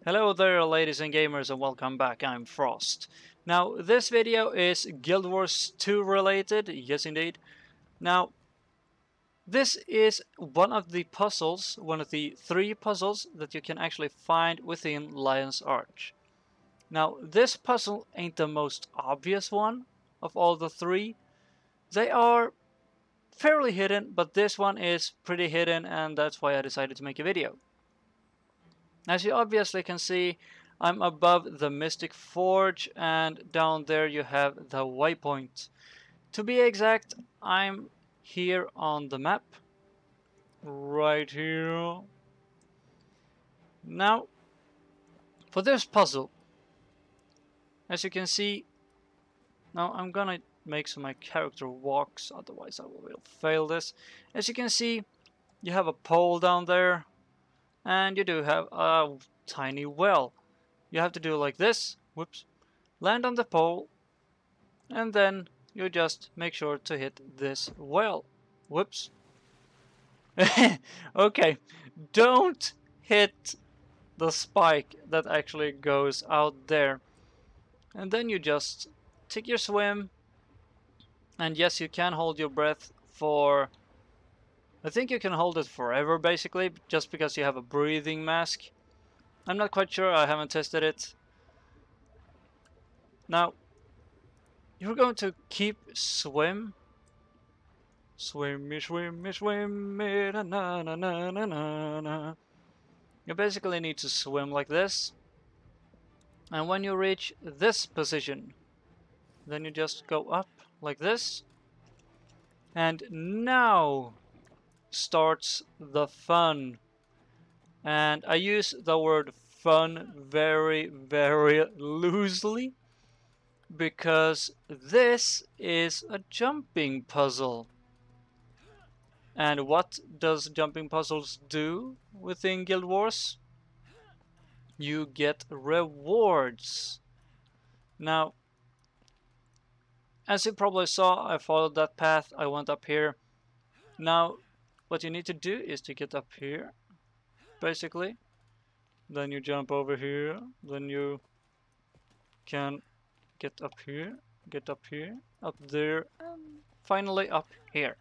Hello there, ladies and gamers, and welcome back. I'm Frost. Now, this video is Guild Wars 2 related, yes indeed. Now, this is one of the puzzles, one of the 3 puzzles that you can actually find within Lion's Arch. Now, this puzzle ain't the most obvious one of all the 3. They are fairly hidden, but this one is pretty hidden, and that's why I decided to make a video. As you obviously can see, I'm above the Mystic Forge, and down there you have the waypoint. To be exact, I'm here on the map, right here. Now, for this puzzle, as you can see, now I'm gonna make so my character walks, otherwise I will fail this. As you can see, you have a pole down there, and you do have a tiny well. You have to do like this, whoops, land on the pole, and then you just make sure to hit this well, whoops. Okay, don't hit the spike that actually goes out there. And then you just take your swim, and yes, you can hold your breath for, I think you can hold it forever basically, just because you have a breathing mask. I'm not quite sure, I haven't tested it. Now, you're going to keep swim. Swimmy, swimmy, swimmy, na na na na na na na. You basically need to swim like this. And when you reach this position, then you just go up like this. And now starts the fun. And I use the word fun very, very loosely, because this is a jumping puzzle. And what does jumping puzzles do within Guild Wars? You get rewards. Now, as you probably saw, I followed that path, I went up here. Now, what you need to do is to get up here, basically. Then you jump over here, then you can get up here, up there, and finally up here.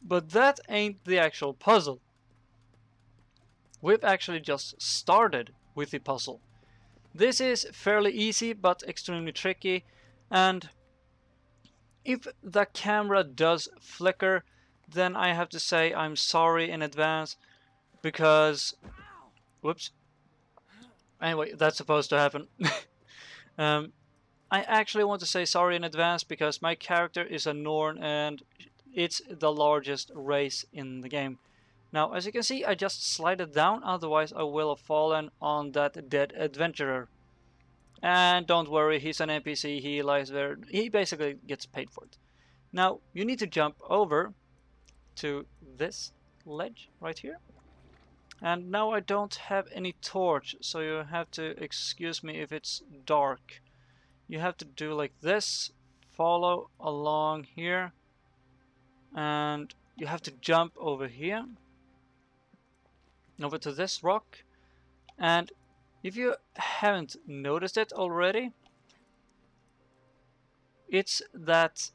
But that ain't the actual puzzle. We've actually just started with the puzzle. This is fairly easy, but extremely tricky, and if the camera does flicker, then I have to say I'm sorry in advance, because, whoops, anyway, that's supposed to happen. I actually want to say sorry in advance because my character is a Norn and it's the largest race in the game. Now, as you can see, I just slid it down, otherwise I will have fallen on that dead adventurer. And don't worry, he's an NPC, he lies there, he basically gets paid for it. Now, you need to jump over to this ledge right here. And now I don't have any torch, so you have to excuse me if it's dark. You have to do like this, follow along here, and you have to jump over here, over to this rock. And if you haven't noticed it already, it's that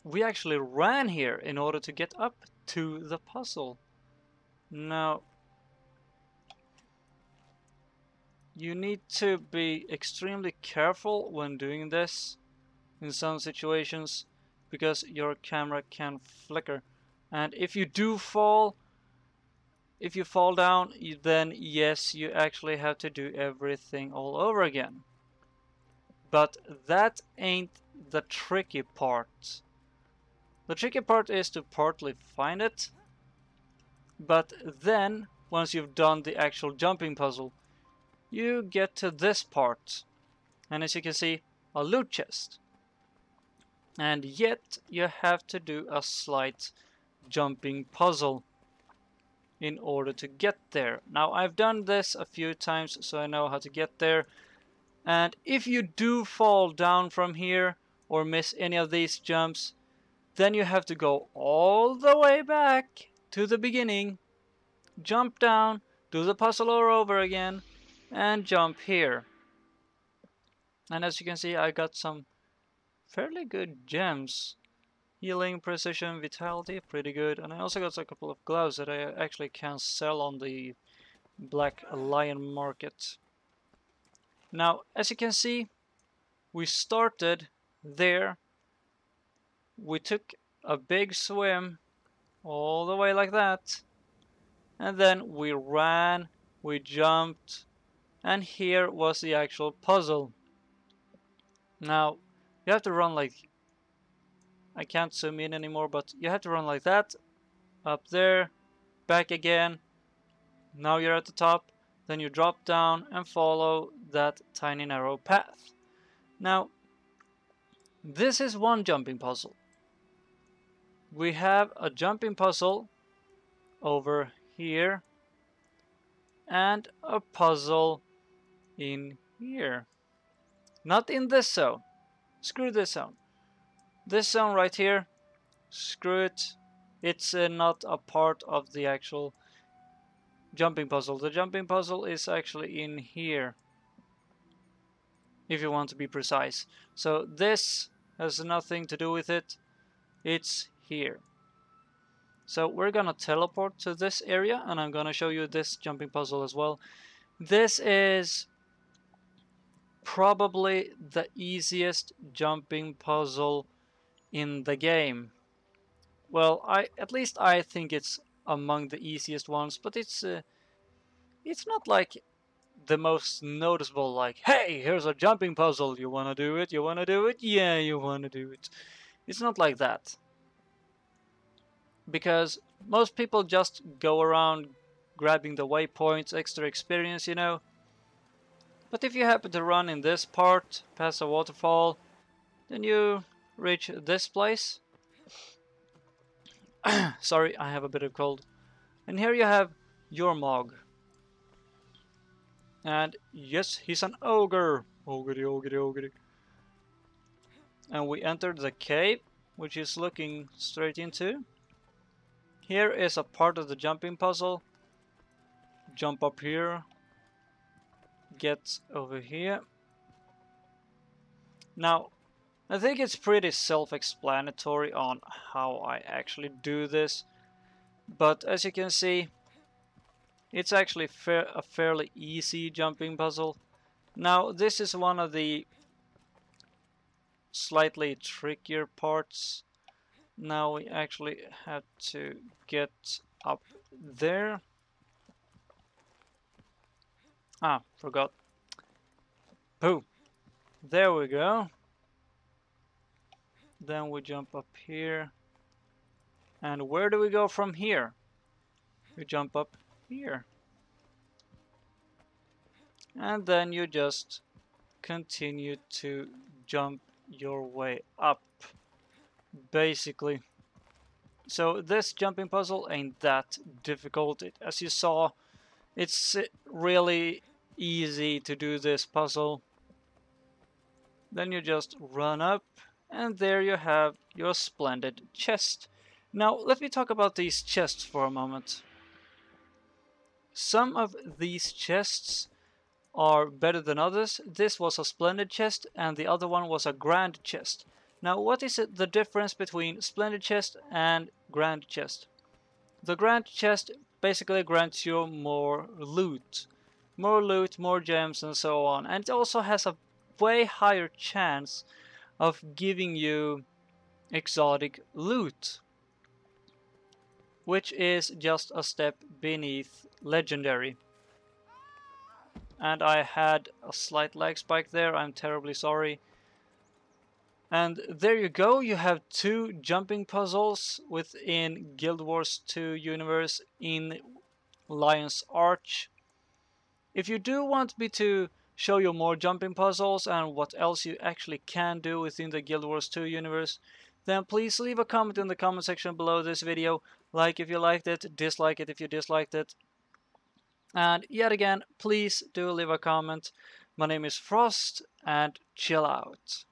we actually ran here in order to get up to the puzzle. Now, you need to be extremely careful when doing this in some situations, because your camera can flicker. And if you do fall, if you fall down, then yes, you actually have to do everything all over again. But that ain't the tricky part. The tricky part is to partly find it, but then once you've done the actual jumping puzzle, you get to this part, and as you can see, a loot chest. And yet you have to do a slight jumping puzzle in order to get there. Now, I've done this a few times, so I know how to get there. And if you do fall down from here or miss any of these jumps, Then you have to go all the way back to the beginning, jump down, do the puzzle all over again, and jump here. And as you can see, I got some fairly good gems. Healing, precision, vitality, pretty good. And I also got a couple of gloves that I actually can sell on the Black Lion market. Now, as you can see, we started there. We took a big swim all the way like that. And then we ran, we jumped, and here was the actual puzzle. Now, you have to run like... I can't zoom in anymore, but you have to run like that. Up there, back again. Now you're at the top. Then you drop down and follow that tiny narrow path. Now, this is one jumping puzzle. We have a jumping puzzle over here and a puzzle in here. Not in this zone. Screw this zone. This zone right here, screw it. It's not a part of the actual jumping puzzle. The jumping puzzle is actually in here, if you want to be precise. So this has nothing to do with it. It's here. So we're gonna teleport to this area, and I'm gonna show you this jumping puzzle as well. This is probably the easiest jumping puzzle in the game. Well, at least I think it's among the easiest ones, but it's not like the most noticeable, like, hey, here's a jumping puzzle, you wanna do it, you wanna do it, yeah, you wanna do it. It's not like that. Because most people just go around grabbing the waypoints, extra experience, you know. But if you happen to run in this part, past a waterfall, then you reach this place. Sorry, I have a bit of cold. And here you have Jormog. And yes, he's an ogre. Ogre, ogre, ogre. And we entered the cave, which is looking straight into. Here is a part of the jumping puzzle. Jump up here. Get over here. Now, I think it's pretty self-explanatory on how I actually do this. But as you can see, it's actually a fairly easy jumping puzzle. Now, this is one of the slightly trickier parts. Now we actually have to get up there. Ah, forgot. Pooh. There we go. Then we jump up here. And where do we go from here? We jump up here. And then you just continue to jump your way up, basically. So this jumping puzzle ain't that difficult. As you saw, it's really easy to do this puzzle. Then you just run up, and there you have your splendid chest. Now let me talk about these chests for a moment. Some of these chests are better than others. This was a splendid chest and the other one was a grand chest. Now what is the difference between splendid chest and grand chest? The grand chest basically grants you more loot, more gems and so on, and it also has a way higher chance of giving you exotic loot, which is just a step beneath legendary. And I had a slight lag spike there, I'm terribly sorry. And there you go, you have 2 jumping puzzles within Guild Wars 2 universe in Lion's Arch. If you do want me to show you more jumping puzzles and what else you actually can do within the Guild Wars 2 universe, then please leave a comment in the comment section below this video. Like if you liked it, dislike it if you disliked it. And yet again, please do leave a comment. My name is Frost, and chill out.